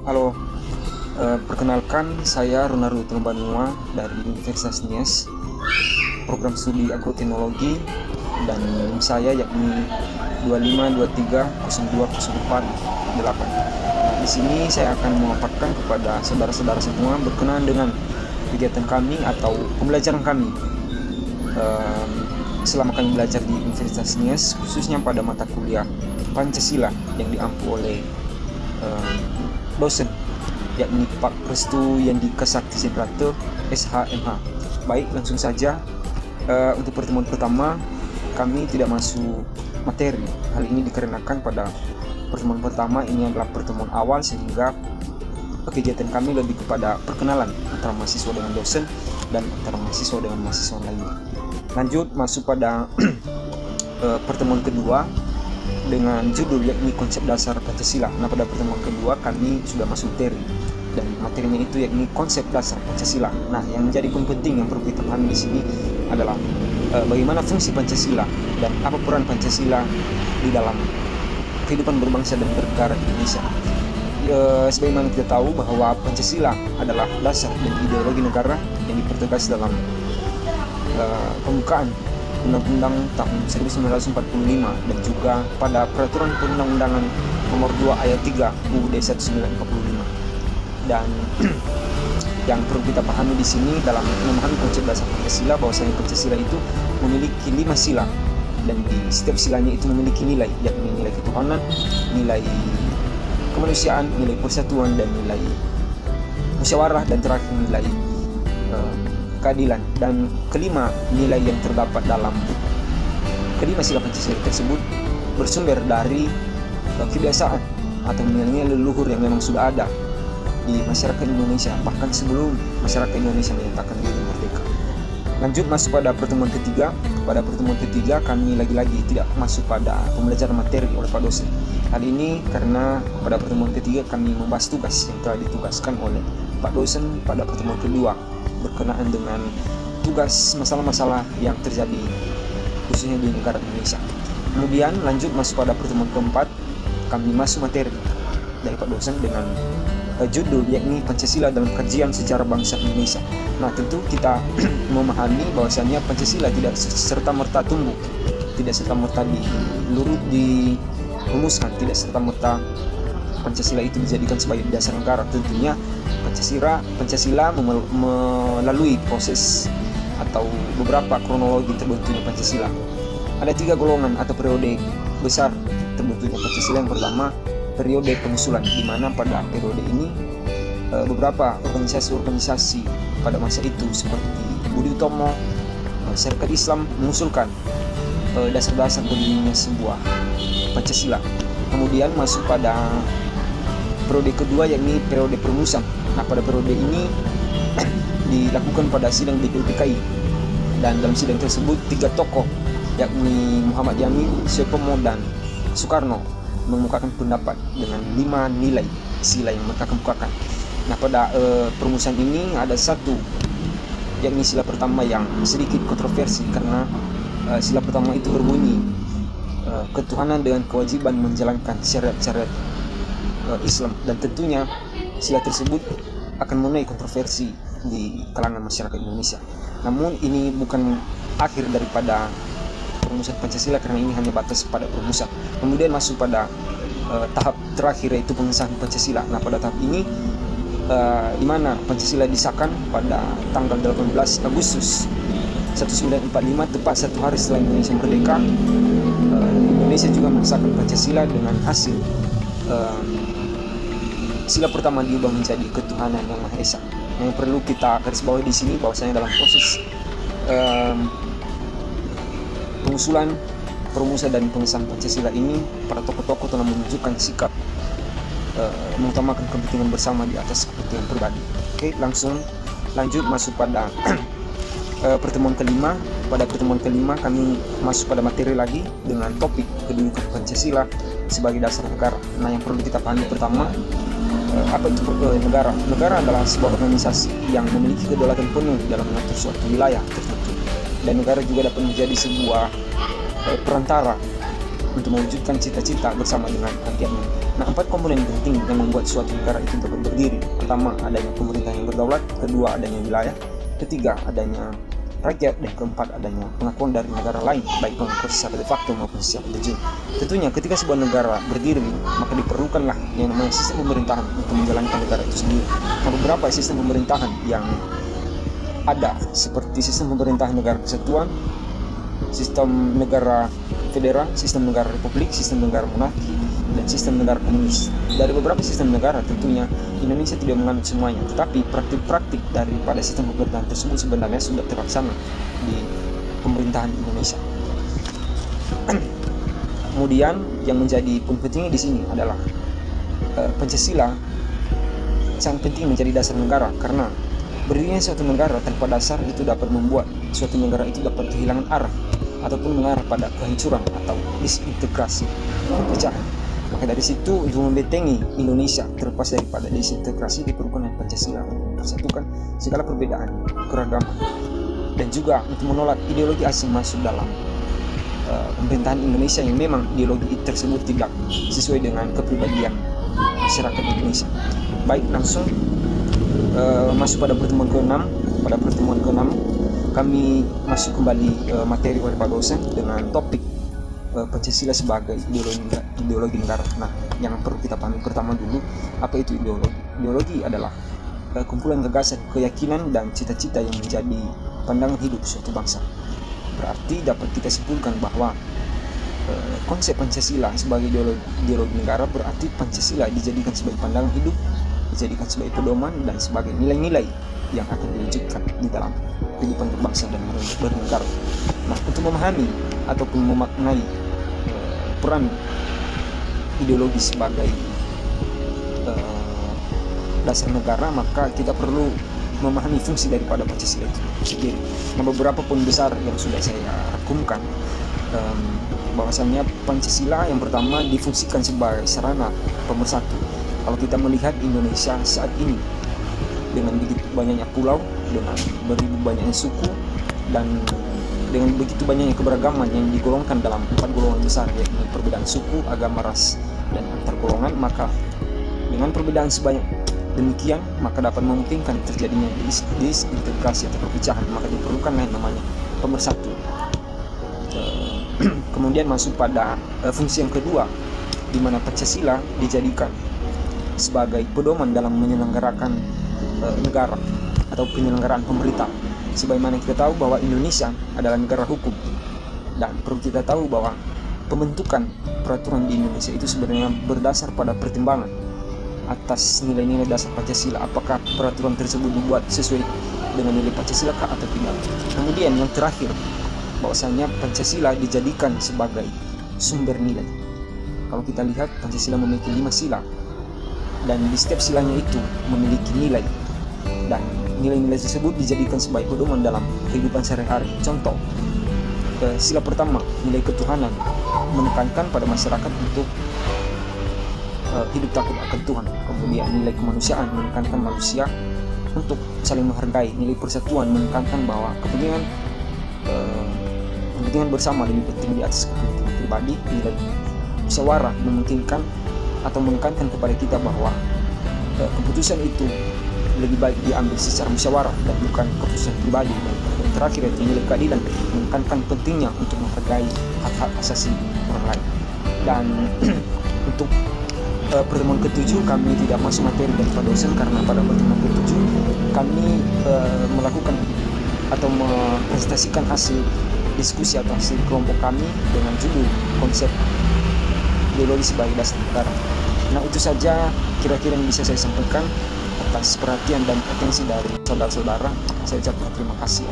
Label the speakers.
Speaker 1: Halo, perkenalkan saya Ronaru Banua dari Universitas Nias, program studi agroteknologi, dan NIM saya yakni 2523020408. Di sini saya akan memaparkan kepada saudara-saudara semua berkenaan dengan kegiatan kami atau pembelajaran kami selama kami belajar di Universitas Nias, khususnya pada mata kuliah Pancasila yang diampu oleh dosen yakni Pak Restu Yandi Kesakti Sebrate SHMH. Baik, langsung saja. Untuk pertemuan pertama kami tidak masuk materi. Hal ini dikarenakan pada pertemuan pertama ini adalah pertemuan awal, sehingga kegiatan kami lebih kepada perkenalan antara mahasiswa dengan dosen dan antara mahasiswa dengan mahasiswa lainnya. Lanjut masuk pada pertemuan kedua dengan judul yakni konsep dasar Pancasila. Nah, pada pertemuan kedua kami sudah masuk materi, dan materinya itu yakni konsep dasar Pancasila. Nah, yang menjadi poin penting yang perlu kita pahami di sini adalah bagaimana fungsi Pancasila dan apa peran Pancasila di dalam kehidupan berbangsa dan bernegara Indonesia. Sebagaimana kita tahu bahwa Pancasila adalah dasar dan ideologi negara yang dipertegas dalam pembukaan Undang-Undang tahun 1945 dan juga pada Peraturan Perundang-undangan Nomor 2 Ayat 3 UUD 1945. Dan yang perlu kita pahami di sini dalam memahami konsep dasar Pancasila, bahwasanya Pancasila itu memiliki 5 sila, dan di setiap silanya itu memiliki nilai, yakni nilai ketuhanan, nilai kemanusiaan, nilai persatuan, dan nilai musyawarah, dan terakhir nilai keadilan. Dan kelima nilai yang terdapat dalam kelima sila Pancasila tersebut bersumber dari kebiasaan atau nilai-nilai leluhur yang memang sudah ada di masyarakat Indonesia bahkan sebelum masyarakat Indonesia menyatakan diri merdeka. Lanjut masuk pada pertemuan ketiga. Pada pertemuan ketiga kami lagi-lagi tidak masuk pada pembelajaran materi oleh Pak dosen. Hal ini karena pada pertemuan ketiga kami membahas tugas yang telah ditugaskan oleh Pak dosen pada pertemuan kedua berkenaan dengan tugas masalah-masalah yang terjadi khususnya di negara Indonesia. Kemudian lanjut masuk pada pertemuan keempat, kami masuk materi dari Pak dosen dengan judul yakni Pancasila dalam kajian sejarah bangsa Indonesia. Nah, tentu kita memahami bahwasannya Pancasila tidak serta-merta tumbuh, tidak serta-merta dirumuskan, tidak serta-merta Pancasila itu dijadikan sebagai dasar negara. Tentunya Pancasila melalui proses atau beberapa kronologi terbentuknya Pancasila. Ada 3 golongan atau periode besar terbentuknya Pancasila. Yang pertama, periode pengusulan, di mana pada periode ini beberapa organisasi-organisasi pada masa itu seperti Budi Utomo, Masyarakat Islam mengusulkan dasar-dasar berdirinya sebuah Pancasila. Kemudian masuk pada periode kedua yakni periode perumusan. Nah, pada periode ini dilakukan pada sidang DPPKI, dan dalam sidang tersebut 3 tokoh yakni Muhammad Yamin, Sutomo, dan Soekarno mengemukakan pendapat dengan 5 nilai sila yang mereka kemukakan. Nah, pada perumusan ini ada satu yakni sila pertama yang sedikit kontroversi, karena sila pertama itu berbunyi ketuhanan dengan kewajiban menjalankan syariat-syariat Islam, dan tentunya sila tersebut akan menuai kontroversi di kalangan masyarakat Indonesia. Namun ini bukan akhir daripada perumusan Pancasila, karena ini hanya batas pada perumusan. Kemudian masuk pada tahap terakhir, yaitu pengesahan Pancasila. Nah, pada tahap ini di mana Pancasila disahkan pada tanggal 18 Agustus 1945, tepat 1 hari setelah Indonesia merdeka. Indonesia juga mengesahkan Pancasila dengan hasil sila pertama diubah menjadi ketuhanan yang Maha Esa. Yang perlu kita garis bawahi di sini bahwasanya dalam proses pengusulan, perumusan, dan pengesahan Pancasila ini, para tokoh-tokoh telah menunjukkan sikap mengutamakan kepentingan bersama di atas kepentingan pribadi. Oke, langsung lanjut masuk pada pertemuan kelima. Pada pertemuan kelima kami masuk pada materi lagi dengan topik kedudukan Pancasila sebagai dasar negara. Nah, yang perlu kita pahami pertama, apa itu negara? Negara adalah sebuah organisasi yang memiliki kedaulatan penuh dalam mengatur suatu wilayah tertentu, dan negara juga dapat menjadi sebuah perantara untuk mewujudkan cita-cita bersama dengan rakyatnya. Nah, 4 komponen penting yang membuat suatu negara itu dapat berdiri. Pertama, adanya pemerintah yang berdaulat. Kedua, adanya wilayah. Ketiga, adanya rakyat. Dan keempat, adanya pengakuan dari negara lain, baik pengakuan secara de facto maupun secara de jure. Tentunya ketika sebuah negara berdiri, maka diperlukanlah yang namanya sistem pemerintahan untuk menjalankan negara itu sendiri. Nah, beberapa sistem pemerintahan yang ada seperti sistem pemerintahan negara kesatuan, sistem negara federal, sistem negara republik, sistem negara monarki, dan sistem negara komunis. Dari beberapa sistem negara tentunya Indonesia tidak menganut semuanya, tetapi praktik-praktik daripada sistem pemerintahan tersebut sebenarnya sudah terlaksana di pemerintahan Indonesia. Kemudian yang menjadi poin pentingnya di sini adalah Pancasila sangat penting menjadi dasar negara, karena berdirinya suatu negara tanpa dasar itu dapat membuat suatu negara itu dapat kehilangan arah ataupun mengarah pada kehancuran atau disintegrasi, perpecahan. Maka dari situ untuk membentengi Indonesia terlepas daripada disintegrasi diperlukan Pancasila untuk mempersatukan segala perbedaan keragaman, dan juga untuk menolak ideologi asing masuk dalam pemerintahan Indonesia yang memang ideologi tersebut tidak sesuai dengan kepribadian masyarakat Indonesia. Baik, langsung masuk pada pertemuan ke-6. Pada pertemuan ke-6 kami masuk kembali materi oleh Pak dosen dengan topik Pancasila sebagai ideologi negara. Nah, yang perlu kita pahami pertama dulu, apa itu ideologi? Ideologi adalah kumpulan gagasan, keyakinan, dan cita-cita yang menjadi pandangan hidup suatu bangsa. Berarti dapat kita simpulkan bahwa konsep Pancasila sebagai ideologi negara berarti Pancasila dijadikan sebagai pandangan hidup, dijadikan sebagai pedoman, dan sebagai nilai-nilai yang akan diwujudkan di dalam kehidupan berbangsa dan bernegara. Nah, untuk memahami ataupun memaknai peran ideologi sebagai dasar negara, maka kita perlu memahami fungsi daripada Pancasila itu sendiri. Nah, beberapa poin besar yang sudah saya rangkumkan, bahwasanya Pancasila yang pertama difungsikan sebagai sarana pemersatu. Kalau kita melihat Indonesia saat ini dengan begitu banyaknya pulau, dengan beribu banyaknya suku, dan dengan begitu banyaknya keberagaman yang digolongkan dalam 4 golongan besar, yaitu perbedaan suku, agama, ras, dan antar golongan, maka dengan perbedaan sebanyak demikian maka dapat memungkinkan terjadinya disintegrasi atau perpecahan, maka diperlukan yang namanya pemersatu. Kemudian masuk pada fungsi yang kedua, di mana Pancasila dijadikan sebagai pedoman dalam menyelenggarakan negara atau penyelenggaraan pemerintah. Sebagaimana kita tahu bahwa Indonesia adalah negara hukum, dan perlu kita tahu bahwa pembentukan peraturan di Indonesia itu sebenarnya berdasar pada pertimbangan atas nilai-nilai dasar Pancasila, apakah peraturan tersebut dibuat sesuai dengan nilai Pancasila kah atau tidak. Kemudian yang terakhir, bahwasanya Pancasila dijadikan sebagai sumber nilai. Kalau kita lihat, Pancasila memiliki 5 sila, dan di setiap silanya itu memiliki nilai, dan nilai-nilai tersebut dijadikan sebagai pedoman dalam kehidupan sehari-hari. Contoh, sila pertama, nilai ketuhanan, menekankan pada masyarakat untuk hidup takut akan Tuhan. Kemudian nilai kemanusiaan, menekankan manusia untuk saling menghargai. Nilai persatuan, menekankan bahwa kepentingan bersama lebih penting di atas kepentingan pribadi. Nilai musyawarah, memungkinkan atau menekankan kepada kita bahwa keputusan itu lebih baik diambil secara musyawarah dan bukan keputusan pribadi. Dan terakhir itu nilai keadilan, menekankan pentingnya untuk menghargai hak-hak asasi orang lain. Dan untuk pertemuan ke-7 kami tidak masuk materi dari Pak dosen, karena pada pertemuan ke-7 kami melakukan atau mempresentasikan hasil diskusi atau hasil kelompok kami dengan judul konsep ideologi sebagai dasar negara. Nah, itu saja kira-kira yang bisa saya sampaikan. Atas perhatian dan atensi dari saudara-saudara, saya ucapkan terima kasih.